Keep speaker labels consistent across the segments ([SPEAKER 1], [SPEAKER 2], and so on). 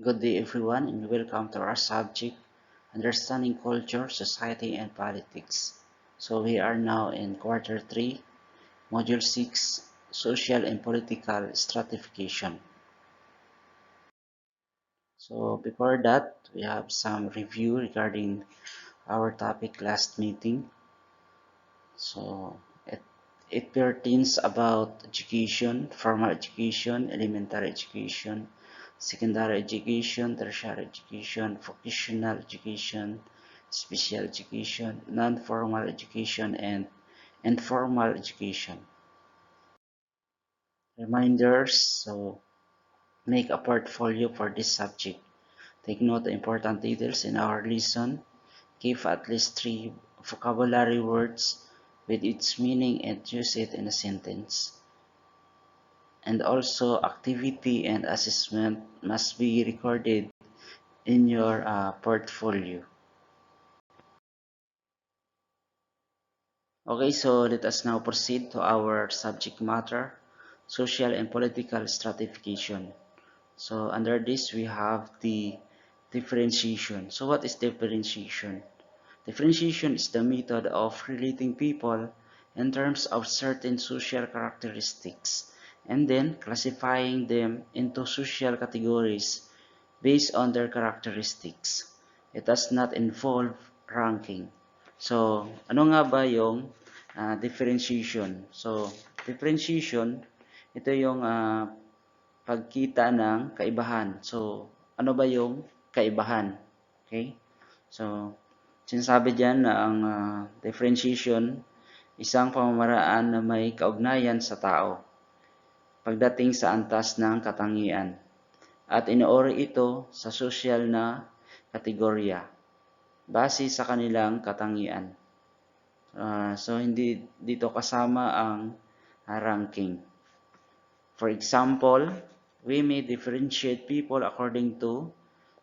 [SPEAKER 1] Good day everyone and welcome to our subject, Understanding Culture, Society and Politics. So we are now in Quarter 3, Module 6, Social and Political Stratification. So before that, we have some review regarding our topic last meeting. So it pertains about education, formal education, elementary education, secondary education, tertiary education, vocational education, special education, non-formal education, and informal education. Reminders, so make a portfolio for this subject. Take note the important details in our lesson. Give at least 3 vocabulary words with its meaning and use it in a sentence. And also activity and assessment must be recorded in your portfolio. Okay, so let us now proceed to our subject matter, social and political stratification. So under this we have the differentiation. So what is differentiation? Differentiation is the method of relating people in terms of certain social characteristics and then classifying them into social categories based on their characteristics. It does not involve ranking. So, ano nga ba yung differentiation? So, differentiation, ito yung pagkita ng kaibahan. So, ano ba yung kaibahan? Okay? So, sinasabi diyan na ang differentiation, isang pamamaraan na may kaugnayan sa tao pagdating sa antas ng katangian at inoori ito sa sosyal na kategorya base sa kanilang katangian. So, hindi dito kasama ang ranking. For example, we may differentiate people according to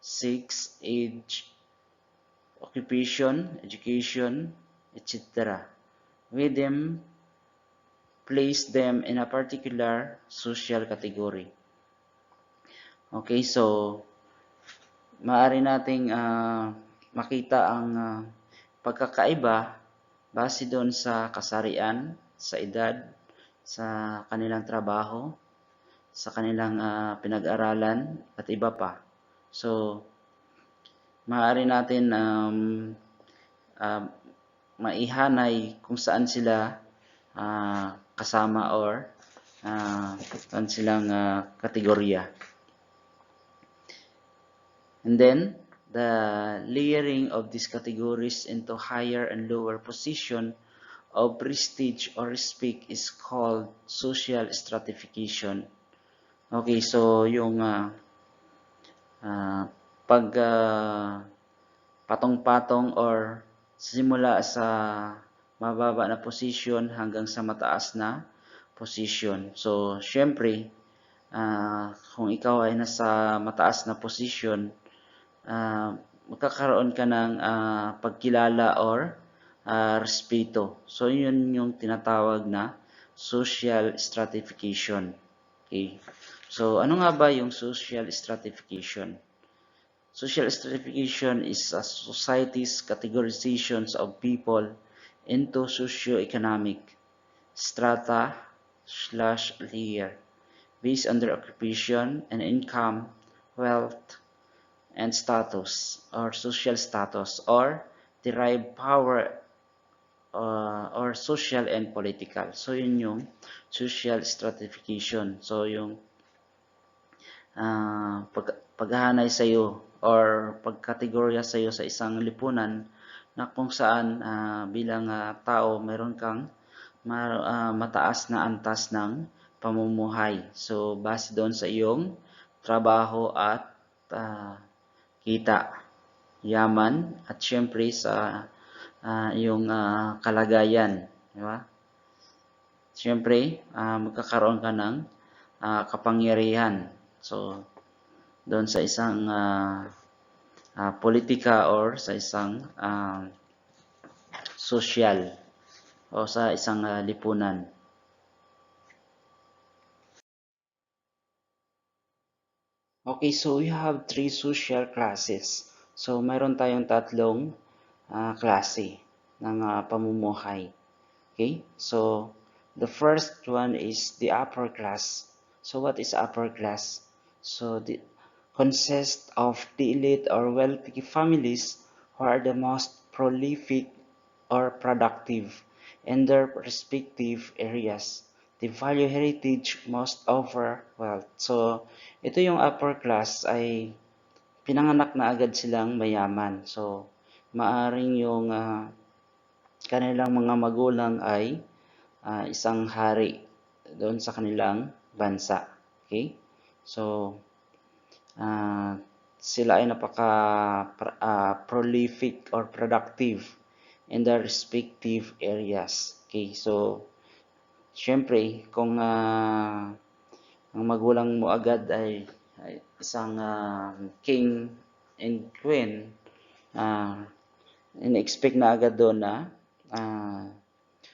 [SPEAKER 1] sex, age, occupation, education, etc. We then place them in a particular social category. Okay, so maaari nating makita ang pagkakaiba base doon sa kasarian, sa edad, sa kanilang trabaho, sa kanilang pinag-aralan at iba pa. So, maaari natin maihanay kung saan sila kasama or saan silang kategorya. And then, the layering of these categories into higher and lower position of prestige or respect is called social stratification. Okay, so yung pag patong-patong or simula sa mababa na position hanggang sa mataas na position. So, syempre, kung ikaw ay nasa mataas na position, magkakaroon ka ng pagkilala or respeto. So, yun yung tinatawag na social stratification. Okay. So, ano nga ba yung social stratification? Social stratification is a society's categorizations of people into socio-economic strata/layer based on their occupation and income, wealth, and status or social status or derived power or social and political. So yun yung social stratification. So yung paghahanay sa iyo or pagkategorya sa iyo sa isang lipunan na kung saan bilang tao meron kang mataas na antas ng pamumuhay. So base doon sa iyong trabaho at kita, yaman, at syempre sa iyong kalagayan. Di ba? Syempre, magkakaroon ka ng kapangyarihan. So, doon sa isang politika or sa isang social o sa isang lipunan. Okay, so we have three social classes. So mayroon tayong tatlong klase ng pamumuhay. Okay, so the first one is the upper class. So what is upper class? So the consists of the elite or wealthy families who are the most prolific or productive in their respective areas. They value heritage most over wealth. So ito yung upper class ay pinanganak na agad silang mayaman. So maaring yung kanilang mga magulang ay isang hari doon sa kanilang bansa. Okay? So, uh, sila ay napaka prolific or productive in their respective areas. Okay? So, syempre, kung ang magulang mo agad ay isang king and queen, uh, in-expect na agad doon na uh,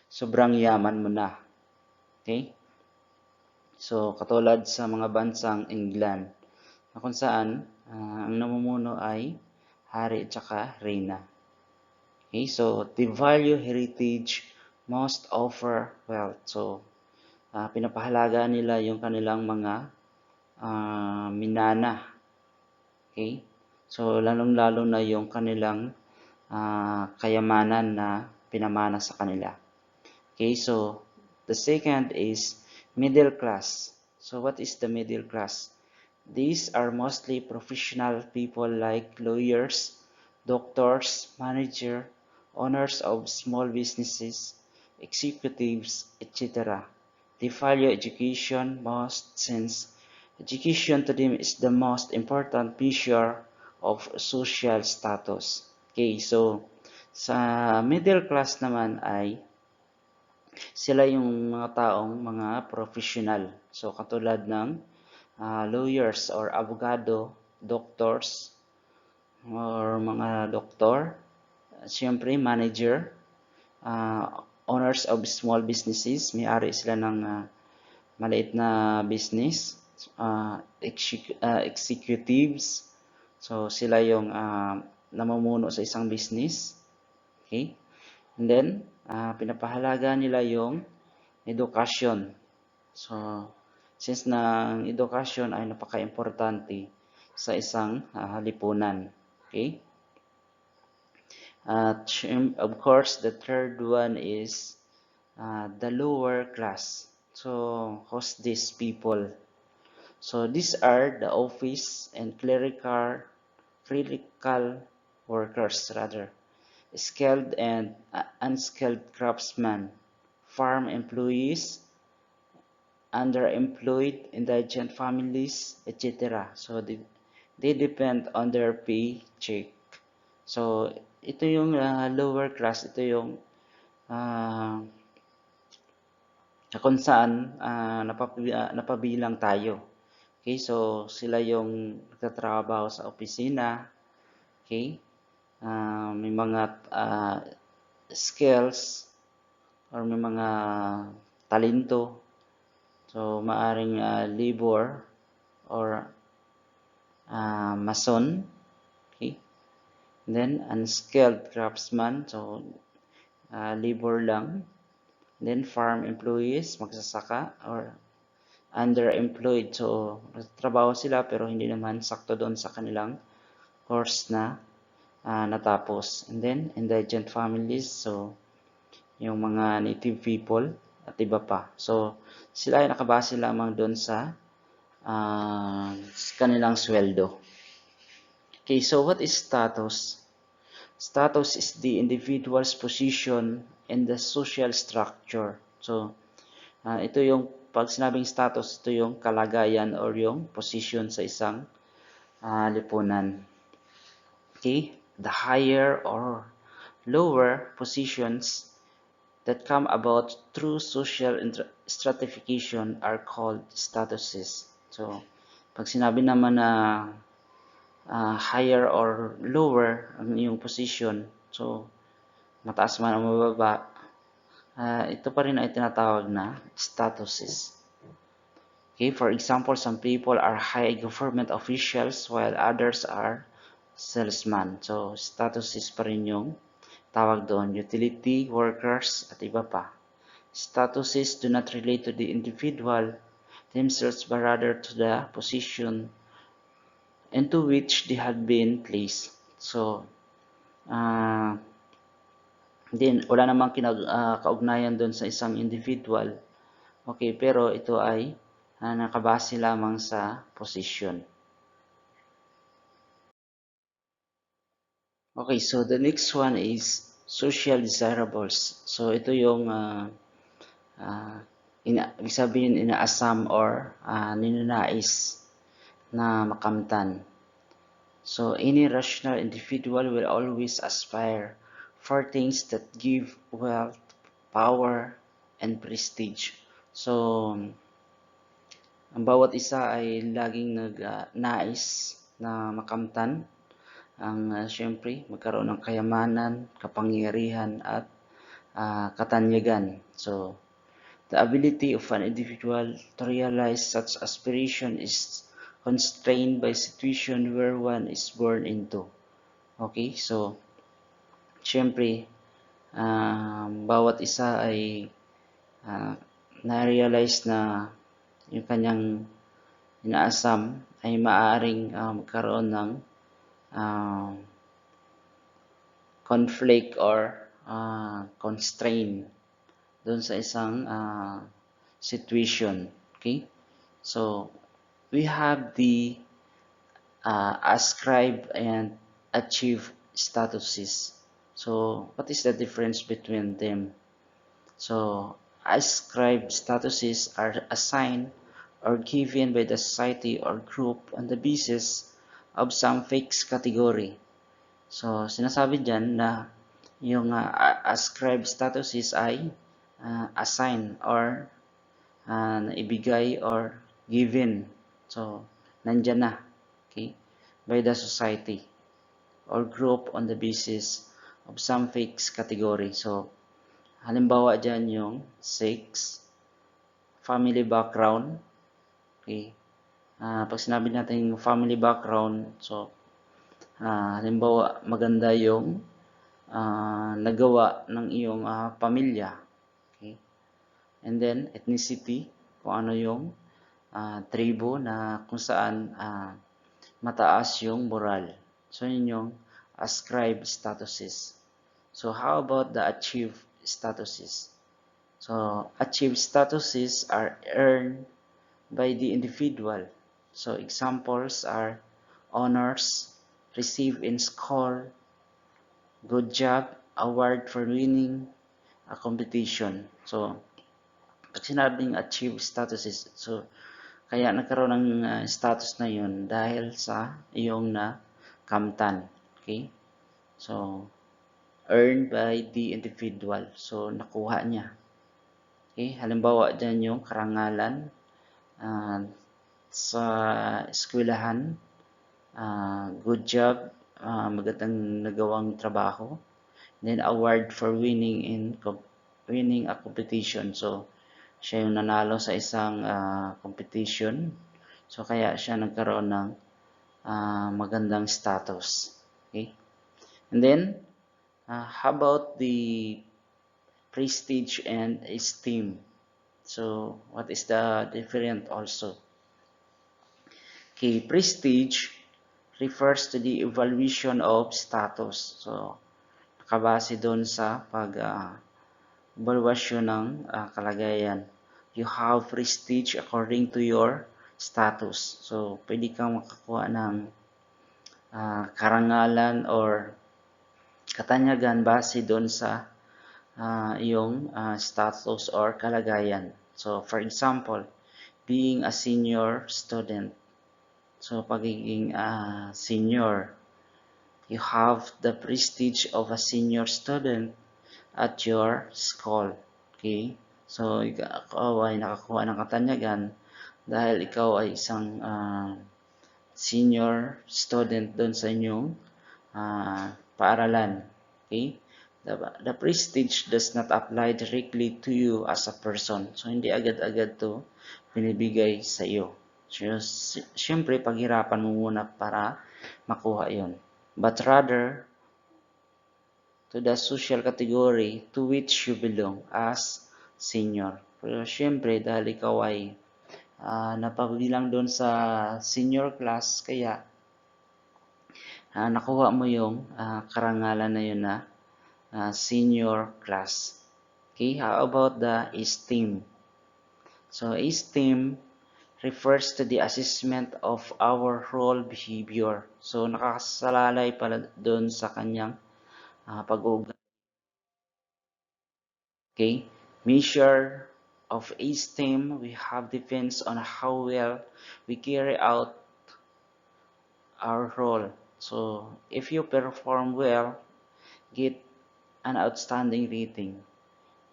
[SPEAKER 1] sobrang yaman mo na. Okay? So, katulad sa mga bansang England, na kung saan ang namumuno ay hari at saka reyna. Okay? So, the value heritage most over wealth. So, pinapahalaga nila yung kanilang mga minana. Okay? So, lalong-lalo na yung kanilang kayamanan na pinamana sa kanila. Okay, so the second is middle class. So what is the middle class? These are mostly professional people like lawyers, doctors, manager, owners of small businesses, executives, etc. They value education most since education to them is the most important measure of social status. Okay, so sa middle class naman ay sila yung mga taong mga professional. So, katulad ng lawyers or abogado, doctors, or mga doktor, siyempre manager, uh, owners of small businesses, may-ari sila ng maliit na business, executives, so sila yung namumuno sa isang business, okay? And then, pinapahalaga nila yung edukasyon. So, since na ang edukasyon ay napaka-importante sa isang lipunan. Okay? Of course, the third one is the lower class. So, who's these people? So, these are the office and clerical workers rather. Skilled and unskilled craftsmen, farm employees, underemployed, indigent families, etc. So, they depend on their paycheck. So, ito yung lower class, ito yung kung saan napabilang tayo. Okay, so sila yung nagtatrabaho sa opisina, okay, may mga skills or may mga talento. So, maaring labor or mason. Okay. And then, unskilled craftsman. So, labor lang. And then, farm employees, magsasaka or underemployed. So, nagtatrabaho sila pero hindi naman sakto doon sa kanilang course na natapos. And then, indigent families. So, yung mga native people at iba pa. So, sila ay nakabase lamang doon sa kanilang sweldo. Okay, so what is status? Status is the individual's position in the social structure. So, ito yung, pag sinabing status, ito yung kalagayan or yung position sa isang lipunan. Okay, the higher or lower positions that come about through social stratification are called statuses. So, pag sinabi naman na higher or lower ang iyong position, so mataas man o mababa, ito pa rin ay tinatawag na statuses. Okay, for example, some people are high government officials while others are salesman. So, statuses pa rin yung tawag doon, utility workers at iba pa. Statuses do not relate to the individual themselves but rather to the position into which they have been placed. So, uh, then wala namang kaugnayan doon sa isang individual. Okay, pero ito ay nakabase lamang sa position. Okay, so the next one is social desirables. So ito yung ibig sabihin inaasam or ninanais na makamtan. So any rational individual will always aspire for things that give wealth, power, and prestige. So ang bawat isa ay laging nag-nais na makamtan ang siyempre magkaroon ng kayamanan, kapangyarihan at katanyagan. So the ability of an individual to realize such aspiration is constrained by situation where one is born into. Okay, so siyempre bawat isa ay na-realize na yung kanyang inaasam ay maaaring magkaroon ng conflict or constraint doon sa isang situation. Okay? So, we have the ascribe and achieve statuses. So, what is the difference between them? So, ascribed statuses are assigned or given by the society or group on the basis of some fixed category. So, sinasabi dyan na yung ascribed statuses ay assigned or naibigay or given. So, nandyan na, okay, by the society or group on the basis of some fixed category. So, halimbawa dyan yung sex, family background, okay. Pag sinabi natin yung family background, so, halimbawa maganda yung nagawa ng iyong pamilya, okay. And then, ethnicity, kung ano yung tribo na kung saan mataas yung moral. So, yun yung ascribed statuses. So, how about the achieved statuses? So, achieved statuses are earned by the individual. So, examples are honors received in school, good job, award for winning a competition. So, pag sinabing achieved statuses, so, kaya nagkaroon ng status na yun dahil sa iyong na kamtan. Okay? So, earned by the individual. So, nakuha niya. Okay? Halimbawa dyan yung karangalan sa eskwelahan, good job, magandang nagawang trabaho, then award for winning a competition. So, siya yung nanalo sa isang competition. So, kaya siya nagkaroon ng magandang status. Okay? And then, how about the prestige and esteem? So, what is the different also? Okay, prestige refers to the evaluation of status. So, nakabase doon sa evaluation ng kalagayan. You have prestige according to your status. So, pwede kang makakuha ng karangalan or katanyagan base doon sa iyong status or kalagayan. So, for example, being a senior student. So, pagiging senior, you have the prestige of a senior student at your school. Okay? So, ikaw ay nakakuha ng katanyagan dahil ikaw ay isang senior student doon sa inyong paaralan. Okay? The prestige does not apply directly to you as a person. So, hindi agad-agad to binibigay sa iyo. So, siyempre, paghirapan mo muna para makuha yon. But rather, to the social category to which you belong as senior. Pero siyempre, dahil ikaw ay napabilang doon sa senior class, kaya nakuha mo yung karangalan na yun na senior class. Okay, how about the esteem? So, esteem refers to the assessment of our role behavior. So, nakasalalay pala doon sa kanyang pag-uugali. Okay, measure of esteem we have depends on how well we carry out our role. So, if you perform well, get an outstanding rating.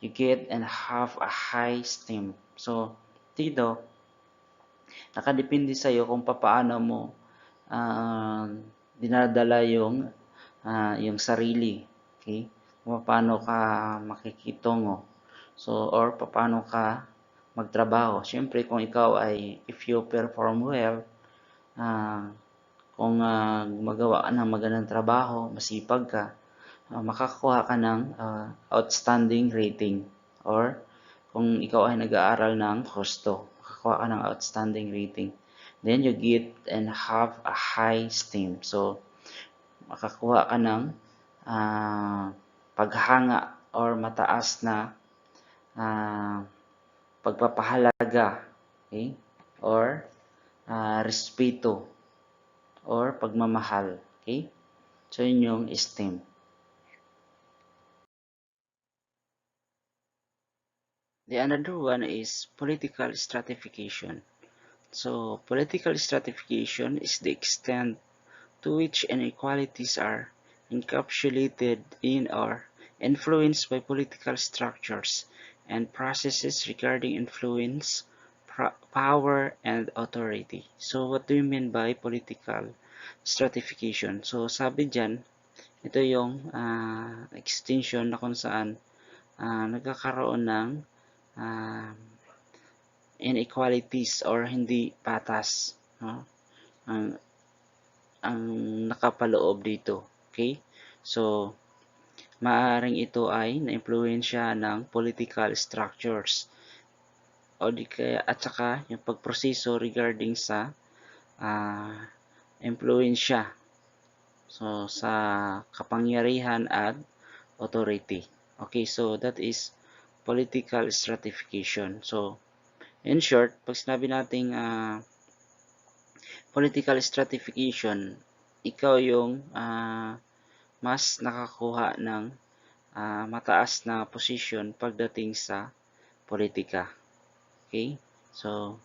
[SPEAKER 1] You get and have a high esteem. So, dito, nakadepende sa iyo kung paano mo uh, dinadala yung sarili. Okay? Kung paano ka makikitungo. So, or paano ka magtrabaho. Siyempre, kung ikaw ay, if you perform well, uh, kung magawa ka ng magandang trabaho, masipag ka, makakuha ka ng outstanding rating. Or, kung ikaw ay nag-aaral ng husto, makakuha ka ng outstanding rating. Then, you get and have a high esteem. So, makakuha ka ng paghanga or mataas na pagpapahalaga, okay? Or respeto or pagmamahal, okay? So, yun yung esteem. The another one is political stratification. So, political stratification is the extent to which inequalities are encapsulated in or influenced by political structures and processes regarding influence, power, and authority. So, what do you mean by political stratification? So, sabi dyan, ito yung extension na kung saan nagkakaroon ng uh, inequalities or hindi patas, no? ang ang nakapaloob dito. Okay? So, maaring ito ay na-impluwensya ng political structures o di kaya at saka yung pagproseso regarding sa impluwensya, so sa kapangyarihan at authority. Okay, so that is political stratification. So, in short, pag sinabi nating political stratification, ikaw yung mas nakakuha ng mataas na posisyon pagdating sa politika. Okay? So,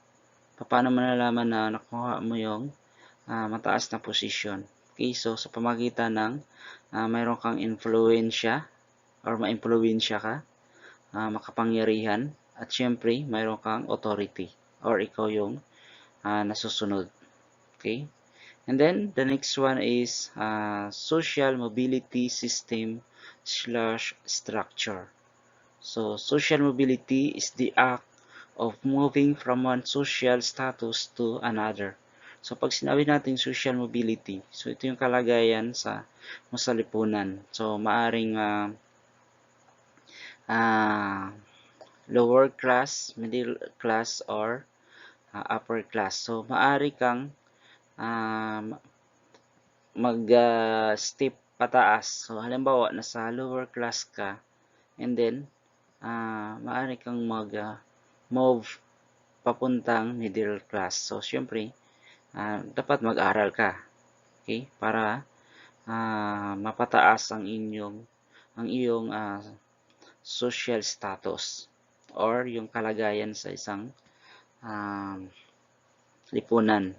[SPEAKER 1] paano mo nalaman na nakuha mo yung mataas na posisyon? Okay? So, sa pamagitan ng mayroon kang influensya or ma-influensya ka, makapangyarihan, at syempre, mayroon kang authority or ikaw yung nasusunod. Okay? And then, the next one is social mobility system / structure. So, social mobility is the act of moving from one social status to another. So, pag sinabi natin social mobility, so ito yung kalagayan sa lipunan. So, maaring lower class, middle class, or upper class. So, maari kang mag-step pataas. So, halimbawa, nasa lower class ka, and then, maaari kang mag-move papuntang middle class. So, syempre, dapat mag-aral ka. Okay? Para mapataas ang iyong social status or yung kalagayan sa isang lipunan.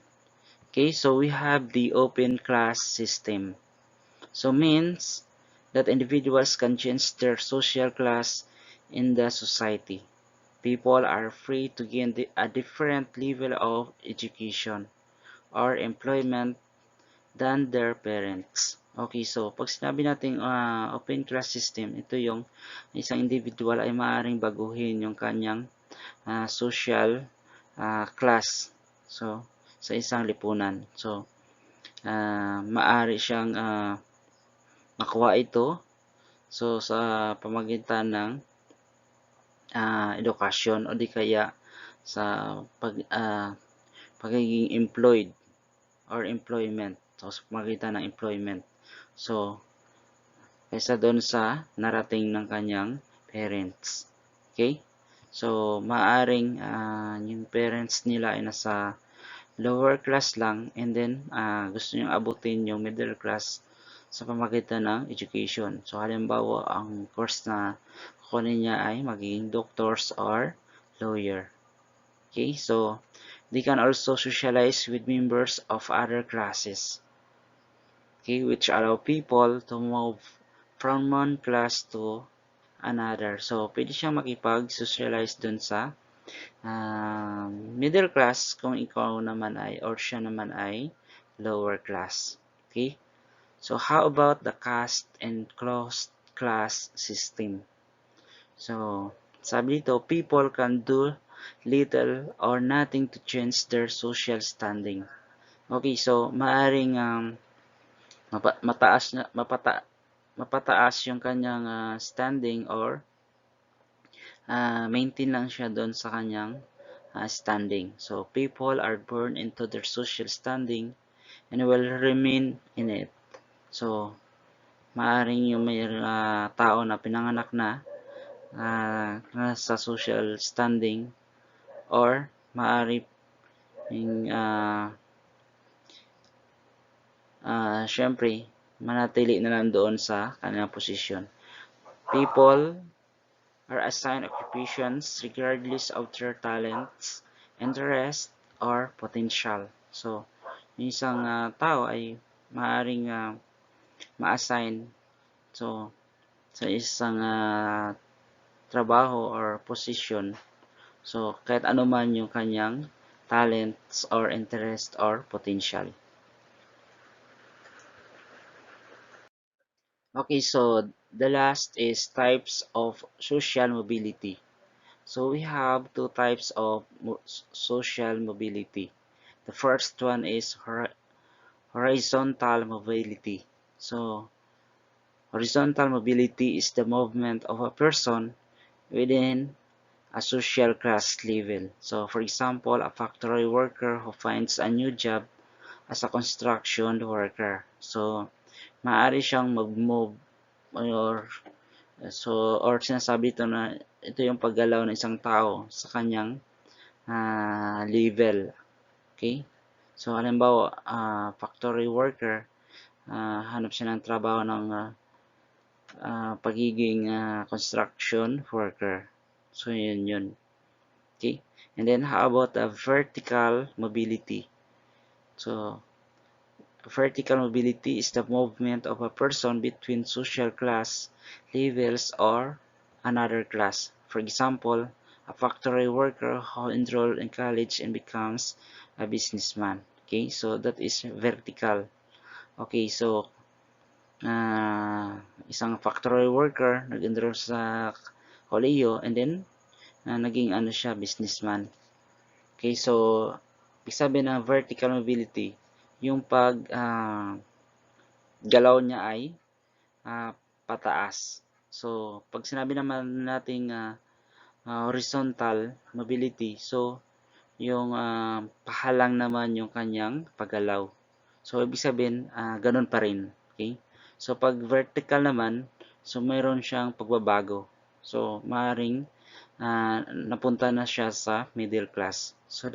[SPEAKER 1] Okay, so we have the open class system. So means that individuals can change their social class in the society. People are free to gain a different level of education or employment than their parents. Okay, so pag sinabi nating open class system, ito yung isang individual ay maaaring baguhin yung kanyang social class. So, sa isang lipunan. So, maaari siyang makuha ito so sa pamagitan ng edukasyon o di kaya sa pagiging employed or employment. So, sa pamagitan ng employment. So, kaysa doon sa narating ng kanyang parents. Okay? So, maaring yung parents nila ay nasa lower class lang and then gusto niyong abutin yung middle class sa pamagitan ng education. So, halimbawa, ang course na kukunin niya ay magiging doctors or lawyer. Okay? So, they can also socialize with members of other classes. Okay? Which allow people to move from one class to another. So, pwede siyang makipag-socialize dun sa middle class kung ikaw naman ay or siya naman ay lower class. Okay? So, how about the caste and closed class system? So, sabi dito, people can do little or nothing to change their social standing. Okay, so maaring mapataas yung kanyang standing or maintain lang siya doon sa kanyang standing. So, people are born into their social standing and will remain in it. So, maaring yung may tao na pinanganak na sa social standing or maari yung syempre manatili na lang doon sa kanyang posisyon. People are assigned occupations regardless of their talents, interest, or potential. So, yung isang tao ay maaaring ma-assign so, sa isang trabaho or position. So, kahit ano man yung kanyang talents or interest or potential. Okay, so the last is types of social mobility. So we have two types of social mobility. The first one is horizontal mobility. So horizontal mobility is the movement of a person within a social class level. So for example, a factory worker who finds a new job as a construction worker. So maaari siyang mag-move or sinasabi ito na ito yung paggalaw ng isang tao sa kanyang level. Okay? So, halimbawa, factory worker, hanap siya ng trabaho ng pagiging construction worker. So, yun. Okay? And then, how about the vertical mobility? So, vertical mobility is the movement of a person between social class levels or another class. For example, a factory worker who enrolled in college and becomes a businessman. Okay, so that is vertical. Okay, so isang factory worker nag-enroll sa kolehiyo and then naging ano siya, businessman. Okay, so ibig sabihin ng vertical mobility, yung pag galaw niya ay pataas. So, pag sinabi naman nating horizontal mobility, so yung pahalang naman yung kanyang paggalaw. So, ibig sabihin, ganun pa rin. Okay? So, pag vertical naman, so mayroon siyang pagbabago. So, maaaring napunta na siya sa middle class. So,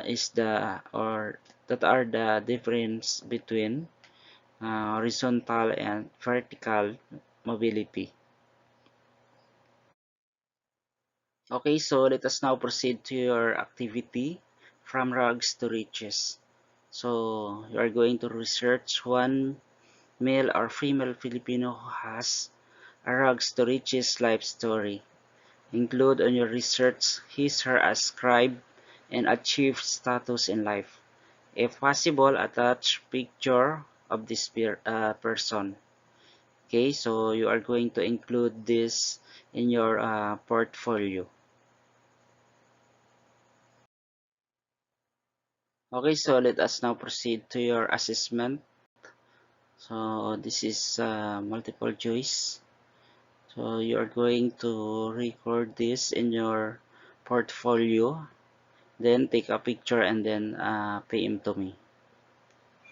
[SPEAKER 1] is the, or that are the difference between horizontal and vertical mobility. Okay, so let us now proceed to your activity from rags to riches. So you are going to research one male or female Filipino who has a rags to riches life story. Include on your research his her ascribed and achieved status in life. If possible, attach picture of this person. Okay, so you are going to include this in your portfolio. Okay, so let us now proceed to your assessment. So this is multiple choice. So you are going to record this in your portfolio, then take a picture and then PM to me.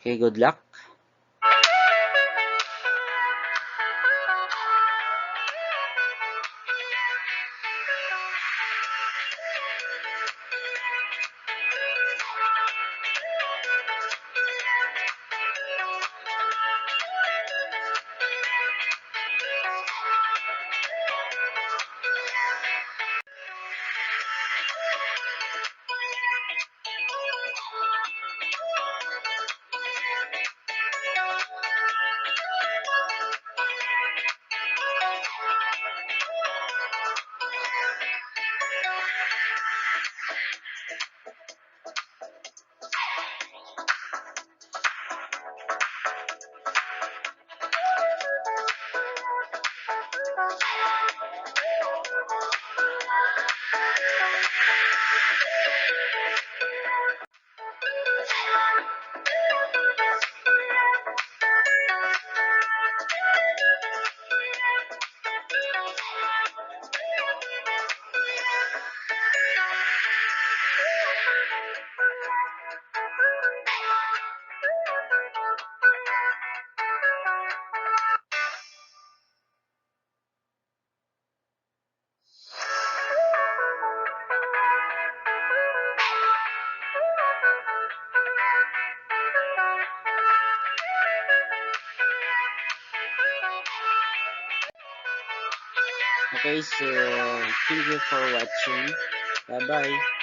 [SPEAKER 1] Okay, good luck. Okay, so thank you for watching. Bye bye.